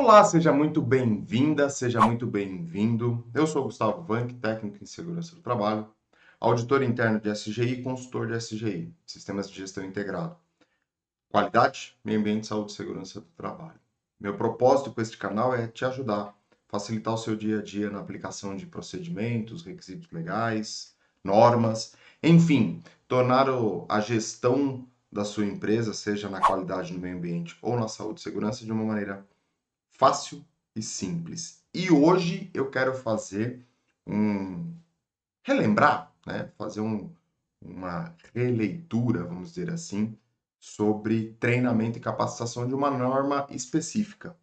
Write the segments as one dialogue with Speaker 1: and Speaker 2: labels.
Speaker 1: Olá, seja muito bem-vinda, seja muito bem-vindo. Eu sou Gustavo Vanck, técnico em segurança do trabalho, auditor interno de SGI e consultor de SGI, Sistemas de Gestão Integrado. Qualidade, meio ambiente, saúde e segurança do trabalho. Meu propósito com este canal é te ajudar, facilitar o seu dia a dia na aplicação de procedimentos, requisitos legais, normas, enfim, tornar a gestão da sua empresa, seja na qualidade no meio ambiente ou na saúde e segurança, de uma maneira fácil e simples. E hoje eu quero fazer um relembrar, né? Fazer uma releitura, vamos dizer assim, sobre treinamento e capacitação de uma norma específica,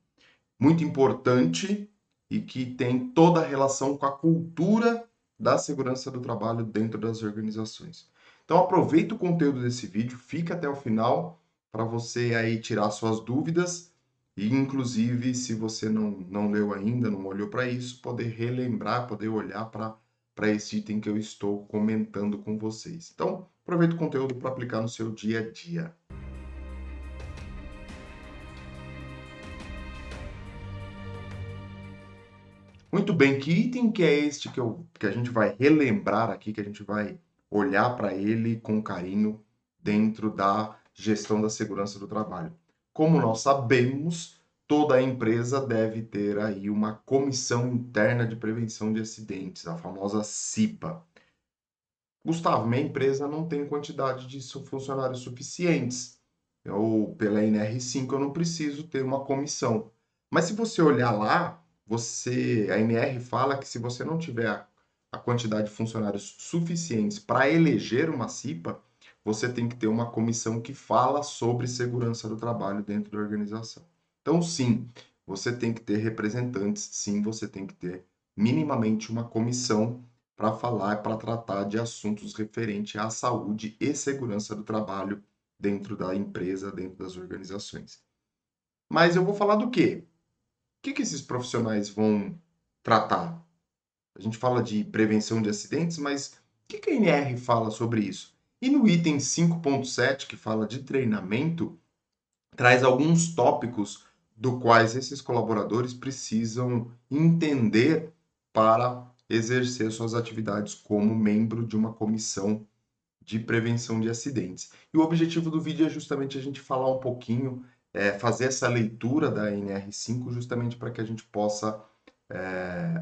Speaker 1: muito importante e que tem toda a relação com a cultura da segurança do trabalho dentro das organizações. Então aproveita o conteúdo desse vídeo, fica até o final para você aí tirar suas dúvidas e inclusive se você não leu ainda, não olhou para isso, poder relembrar, poder olhar para esse item que eu estou comentando com vocês. Então, aproveita o conteúdo para aplicar no seu dia a dia. Muito bem, que item que é este que a gente vai relembrar aqui, que a gente vai olhar para ele com carinho dentro da gestão da segurança do trabalho? Como nós sabemos, toda empresa deve ter aí uma comissão interna de prevenção de acidentes, a famosa CIPA. Gustavo, minha empresa não tem quantidade de funcionários suficientes. Ou pela NR5 eu não preciso ter uma comissão. Mas se você olhar lá, a NR fala que se você não tiver a quantidade de funcionários suficientes para eleger uma CIPA, você tem que ter uma comissão que fala sobre segurança do trabalho dentro da organização. Então, sim, você tem que ter representantes, sim, você tem que ter minimamente uma comissão para falar, para tratar de assuntos referentes à saúde e segurança do trabalho dentro da empresa, dentro das organizações. Mas eu vou falar do quê? O que esses profissionais vão tratar? A gente fala de prevenção de acidentes, mas o que a NR fala sobre isso? E no item 5.7, que fala de treinamento, traz alguns tópicos do quais esses colaboradores precisam entender para exercer suas atividades como membro de uma comissão de prevenção de acidentes. E o objetivo do vídeo é justamente a gente falar um pouquinho, fazer essa leitura da NR5, justamente para que a gente possa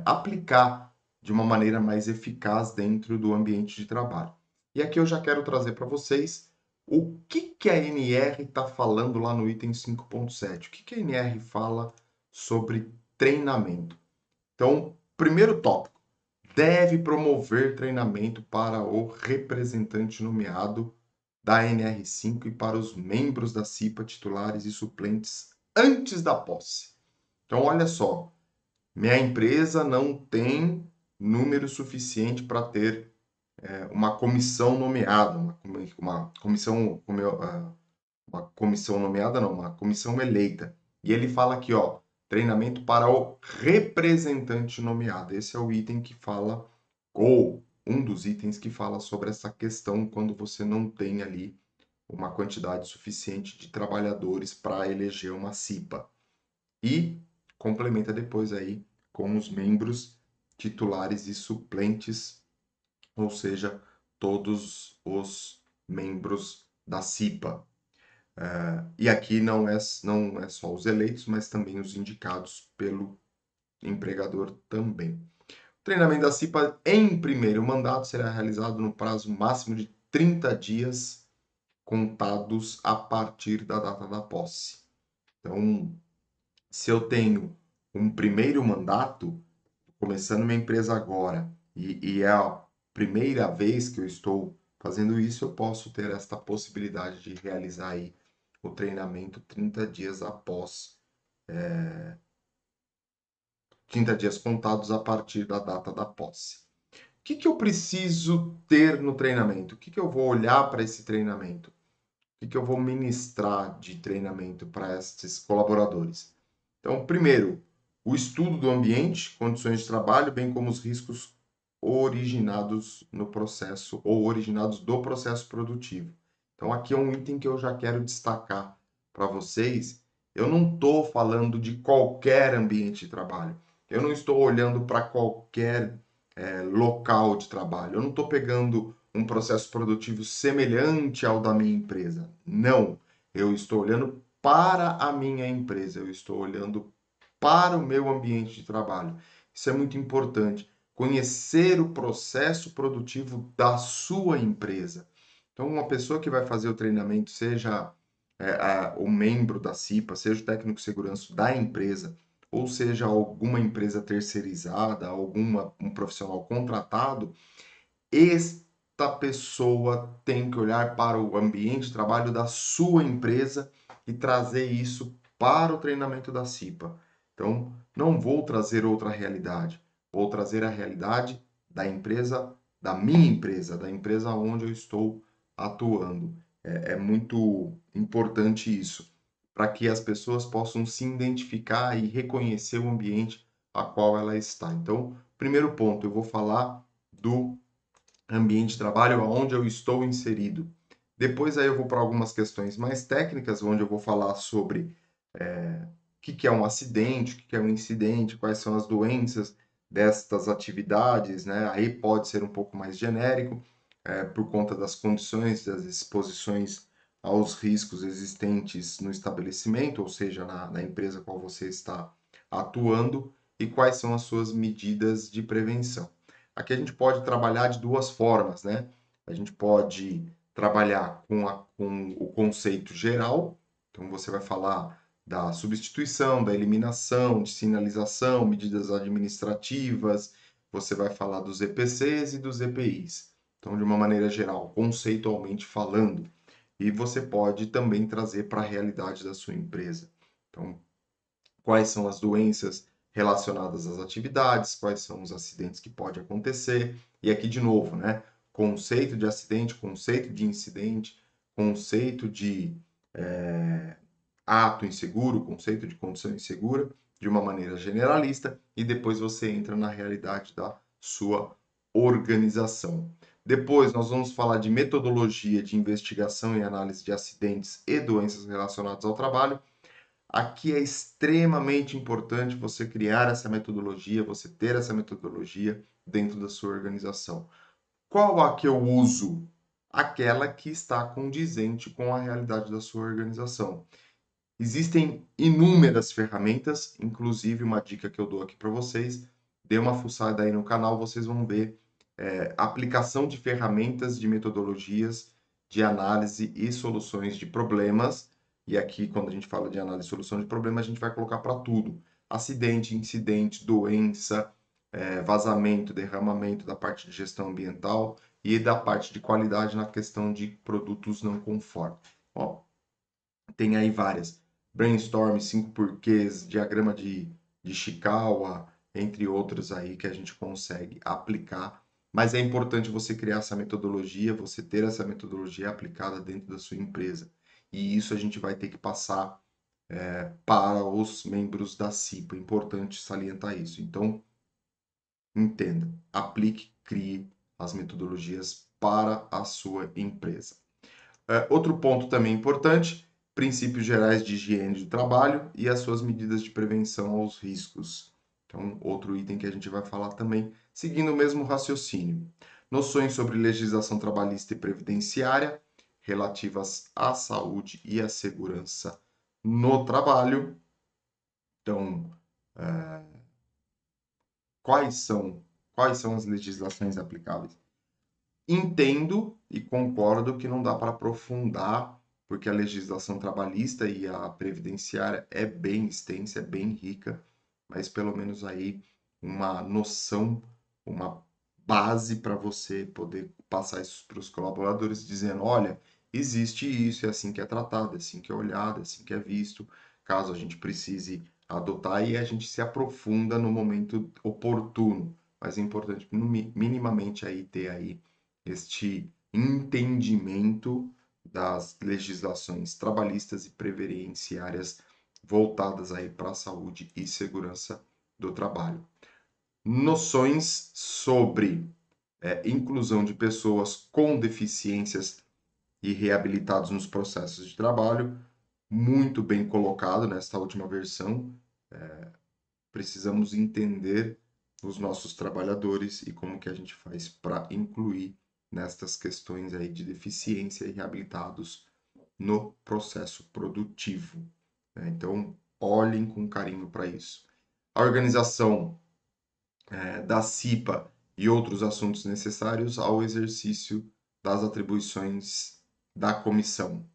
Speaker 1: aplicar de uma maneira mais eficaz dentro do ambiente de trabalho. E aqui eu já quero trazer para vocês o que a NR está falando lá no item 5.7. O que a NR fala sobre treinamento? Então, primeiro tópico, deve promover treinamento para o representante nomeado da NR5 e para os membros da CIPA titulares e suplentes antes da posse. Então, olha só, minha empresa não tem número suficiente para ter uma comissão nomeada, uma comissão, uma comissão nomeada não, uma comissão eleita. E ele fala aqui, ó, treinamento para o representante nomeado. Esse é o item que fala, ou um dos itens que fala sobre essa questão quando você não tem ali uma quantidade suficiente de trabalhadores para eleger uma CIPA. E complementa depois aí com os membros titulares e suplentes, ou seja, todos os membros da CIPA. E aqui não é só os eleitos, mas também os indicados pelo empregador também. O treinamento da CIPA em primeiro mandato será realizado no prazo máximo de 30 dias contados a partir da data da posse. Então, se eu tenho um primeiro mandato, começando minha empresa agora, e é a primeira vez que eu estou fazendo isso, eu posso ter esta possibilidade de realizar aí o treinamento 30 dias após, 30 dias contados a partir da data da posse. O que eu preciso ter no treinamento? O que eu vou olhar para esse treinamento? O que eu vou ministrar de treinamento para esses colaboradores? Então, primeiro, o estudo do ambiente, condições de trabalho, bem como os riscos originados no processo ou originados do processo produtivo. Então, aqui é um item que eu já quero destacar para vocês, Eu não estou falando de qualquer ambiente de trabalho. Eu não estou olhando para qualquer local de trabalho. Eu não estou pegando um processo produtivo semelhante ao da minha empresa. Não. Eu estou olhando para a minha empresa. Eu estou olhando para o meu ambiente de trabalho. Isso é muito importante. Conhecer o processo produtivo da sua empresa. Então, uma pessoa que vai fazer o treinamento, seja o membro da CIPA, seja o técnico de segurança da empresa, ou seja alguma empresa terceirizada, um profissional contratado, esta pessoa tem que olhar para o ambiente de trabalho da sua empresa e trazer isso para o treinamento da CIPA. Então, não vou trazer outra realidade, vou trazer a realidade da empresa, da minha empresa, da empresa onde eu estou atuando. É muito importante isso, para que as pessoas possam se identificar e reconhecer o ambiente a qual ela está. Então, primeiro ponto, eu vou falar do ambiente de trabalho onde eu estou inserido. Depois aí eu vou para algumas questões mais técnicas, onde eu vou falar sobre o que é um acidente, o que é um incidente, quais são as doenças destas atividades, né? Aí pode ser um pouco mais genérico, por conta das condições, das exposições aos riscos existentes no estabelecimento, ou seja, na empresa qual você está atuando, e quais são as suas medidas de prevenção. Aqui a gente pode trabalhar de duas formas, né? A gente pode trabalhar com o conceito geral, então você vai falar da substituição, da eliminação, de sinalização, medidas administrativas, você vai falar dos EPCs e dos EPIs. Então, de uma maneira geral, conceitualmente falando, e você pode também trazer para a realidade da sua empresa. Então, quais são as doenças relacionadas às atividades, quais são os acidentes que podem acontecer, e aqui de novo, né? Conceito de acidente, conceito de incidente, conceito de ato inseguro, conceito de condição insegura, de uma maneira generalista, e depois você entra na realidade da sua organização. Depois nós vamos falar de metodologia de investigação e análise de acidentes e doenças relacionadas ao trabalho. Aqui é extremamente importante você criar essa metodologia, você ter essa metodologia dentro da sua organização. Qual a que eu uso? Aquela que está condizente com a realidade da sua organização. Existem inúmeras ferramentas, inclusive uma dica que eu dou aqui para vocês, dê uma fuçada aí no canal, vocês vão ver aplicação de ferramentas, de metodologias de análise e soluções de problemas. E aqui, quando a gente fala de análise e solução de problemas, a gente vai colocar para tudo: acidente, incidente, doença, vazamento, derramamento da parte de gestão ambiental e da parte de qualidade na questão de produtos não conforme. Ó, tem aí várias. Brainstorm, 5 porquês, diagrama de Chikawa, entre outros aí que a gente consegue aplicar. Mas é importante você criar essa metodologia, você ter essa metodologia aplicada dentro da sua empresa. E isso a gente vai ter que passar para os membros da CIPA. É importante salientar isso. Então, entenda, aplique, crie as metodologias para a sua empresa. Outro ponto também importante, princípios gerais de higiene do trabalho e as suas medidas de prevenção aos riscos. Então, outro item que a gente vai falar também, seguindo o mesmo raciocínio. Noções sobre legislação trabalhista e previdenciária relativas à saúde e à segurança no trabalho. Então, quais são, quais são as legislações aplicáveis? Entendo e concordo que não dá para aprofundar, porque a legislação trabalhista e a previdenciária é bem extensa, é bem rica, mas pelo menos aí uma noção, uma base para você poder passar isso para os colaboradores, dizendo: olha, existe isso, é assim que é tratado, é assim que é olhado, é assim que é visto, caso a gente precise adotar, e a gente se aprofunda no momento oportuno. Mas é importante minimamente aí ter aí este entendimento das legislações trabalhistas e previdenciárias voltadas aí para a saúde e segurança do trabalho. Noções sobre inclusão de pessoas com deficiências e reabilitados nos processos de trabalho, muito bem colocado nesta última versão. Precisamos entender os nossos trabalhadores e como que a gente faz para incluir nestas questões aí de deficiência e reabilitados no processo produtivo, né? Então, olhem com carinho para isso. A organização da CIPA e outros assuntos necessários ao exercício das atribuições da comissão.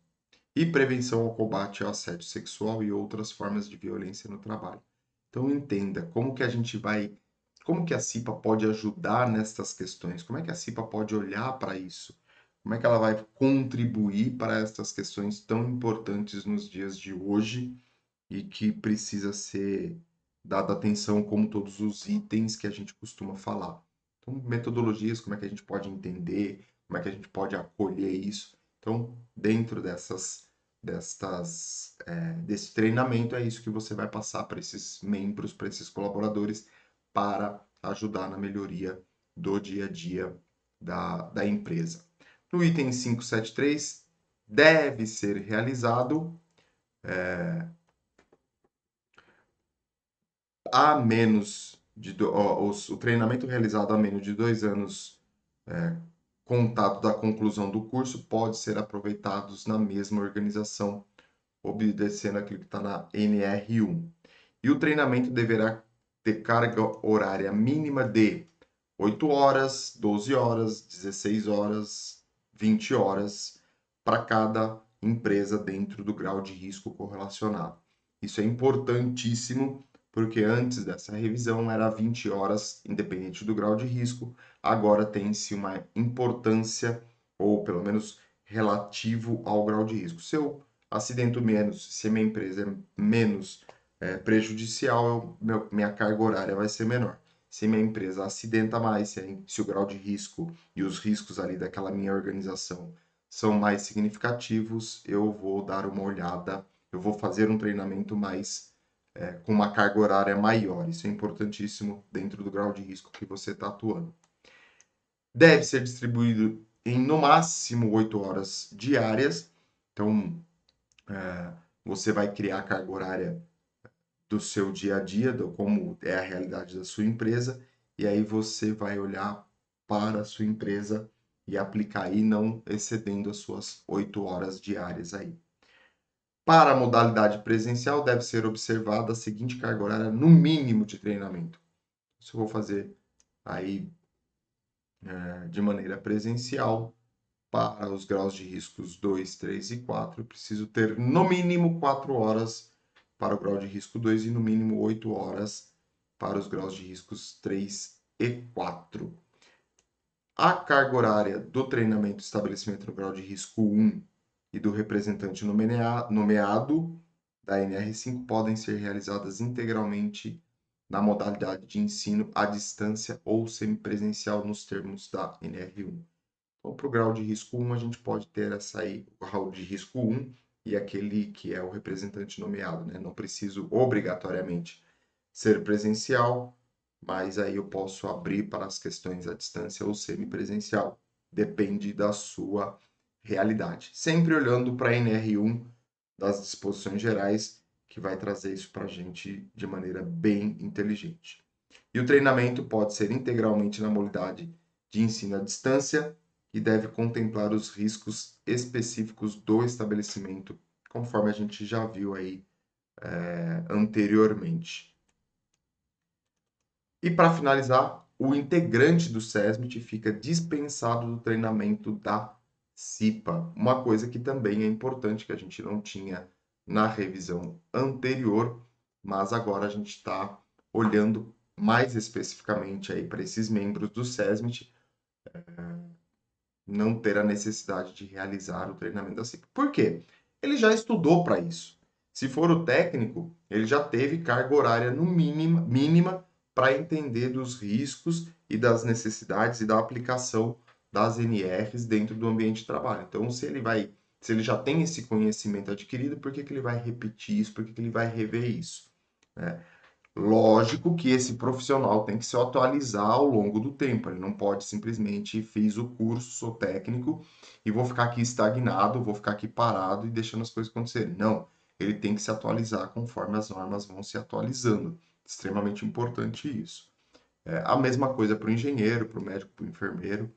Speaker 1: E prevenção ao combate ao assédio sexual e outras formas de violência no trabalho. Então entenda como que a CIPA pode ajudar nestas questões, como é que a CIPA pode olhar para isso, como é que ela vai contribuir para estas questões tão importantes nos dias de hoje e que precisa ser dada atenção como todos os itens que a gente costuma falar. Então, metodologias, como é que a gente pode entender, como é que a gente pode acolher isso. Então, dentro desse treinamento, é isso que você vai passar para esses membros, para esses colaboradores, para ajudar na melhoria do dia a dia da empresa. No item 573, deve ser realizado a menos de o treinamento realizado a menos de 2 anos contado da conclusão do curso pode ser aproveitado na mesma organização, obedecendo aquilo que está na NR1. E o treinamento deverá ter carga horária mínima de 8 horas, 12 horas, 16 horas, 20 horas para cada empresa dentro do grau de risco correlacionado. Isso é importantíssimo porque antes dessa revisão era 20 horas, independente do grau de risco, agora tem-se uma importância, ou pelo menos relativo ao grau de risco. Se eu acidento menos, se a minha empresa é menos prejudicial, minha carga horária vai ser menor. Se minha empresa acidenta mais, se o grau de risco e os riscos ali daquela minha organização são mais significativos, eu vou dar uma olhada, eu vou fazer um treinamento mais com uma carga horária maior. Isso é importantíssimo dentro do grau de risco que você está atuando. Deve ser distribuído em no máximo 8 horas diárias. Então, você vai criar a carga horária do seu dia a dia, como é a realidade da sua empresa, e aí você vai olhar para a sua empresa e aplicar aí, não excedendo as suas 8 horas diárias aí. Para a modalidade presencial, deve ser observada a seguinte carga horária no mínimo de treinamento. Se eu vou fazer aí de maneira presencial, para os graus de riscos 2, 3 e 4, eu preciso ter no mínimo 4 horas para o grau de risco 2 e no mínimo 8 horas para os graus de riscos 3 e 4. A carga horária do treinamento e estabelecimento no grau de risco 1 e do representante nomeado da NR5 podem ser realizadas integralmente na modalidade de ensino à distância ou semipresencial nos termos da NR1. Então, para o grau de risco 1, a gente pode ter essa aí, o grau de risco 1 e aquele que é o representante nomeado, né? Não preciso obrigatoriamente ser presencial, mas aí eu posso abrir para as questões à distância ou semipresencial. Depende da sua realidade. Sempre olhando para a NR1 das disposições gerais, que vai trazer isso para a gente de maneira bem inteligente. E o treinamento pode ser integralmente na modalidade de ensino à distância e deve contemplar os riscos específicos do estabelecimento, conforme a gente já viu aí anteriormente. E para finalizar, o integrante do SESMIT fica dispensado do treinamento da CIPA, uma coisa que também é importante, que a gente não tinha na revisão anterior, mas agora a gente está olhando mais especificamente aí para esses membros do SESMIT não ter a necessidade de realizar o treinamento da CIPA. Por quê? Ele já estudou para isso. Se for o técnico, ele já teve carga horária no mínima para entender dos riscos e das necessidades e da aplicação das NRs dentro do ambiente de trabalho. Então, se ele já tem esse conhecimento adquirido, por que ele vai repetir isso? Por que ele vai rever isso? Lógico que esse profissional tem que se atualizar ao longo do tempo. Ele não pode simplesmente fiz o curso, sou técnico e vou ficar aqui estagnado, vou ficar aqui parado e deixando as coisas acontecerem. Não. ele tem que se atualizar conforme as normas vão se atualizando. Extremamente importante isso. A mesma coisa para o engenheiro, para o médico, para o enfermeiro,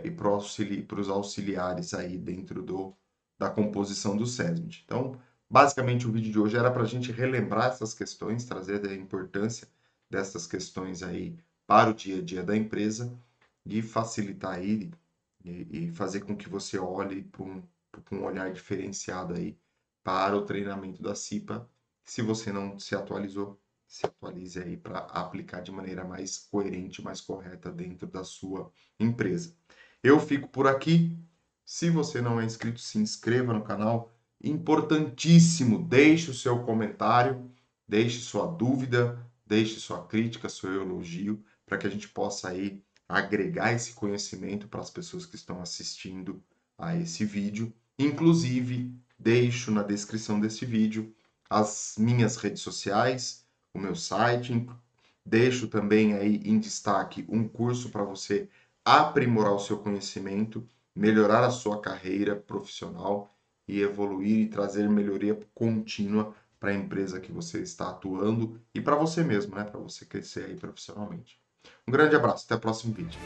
Speaker 1: e para os auxiliares aí dentro da composição do SESMIT. Então, basicamente, o vídeo de hoje era para a gente relembrar essas questões, trazer a importância dessas questões aí para o dia a dia da empresa e facilitar aí e fazer com que você olhe com um olhar diferenciado aí para o treinamento da CIPA. Se você não se atualizou, se atualize aí para aplicar de maneira mais coerente, mais correta dentro da sua empresa. Eu fico por aqui. Se você não é inscrito, se inscreva no canal. Importantíssimo, deixe o seu comentário, deixe sua dúvida, deixe sua crítica, seu elogio, para que a gente possa aí agregar esse conhecimento para as pessoas que estão assistindo a esse vídeo. Inclusive, deixo na descrição desse vídeo as minhas redes sociais, o meu site, deixo também aí em destaque um curso para você aprimorar o seu conhecimento, melhorar a sua carreira profissional e evoluir e trazer melhoria contínua para a empresa que você está atuando e para você mesmo, né? Para você crescer aí profissionalmente. Um grande abraço, até o próximo vídeo.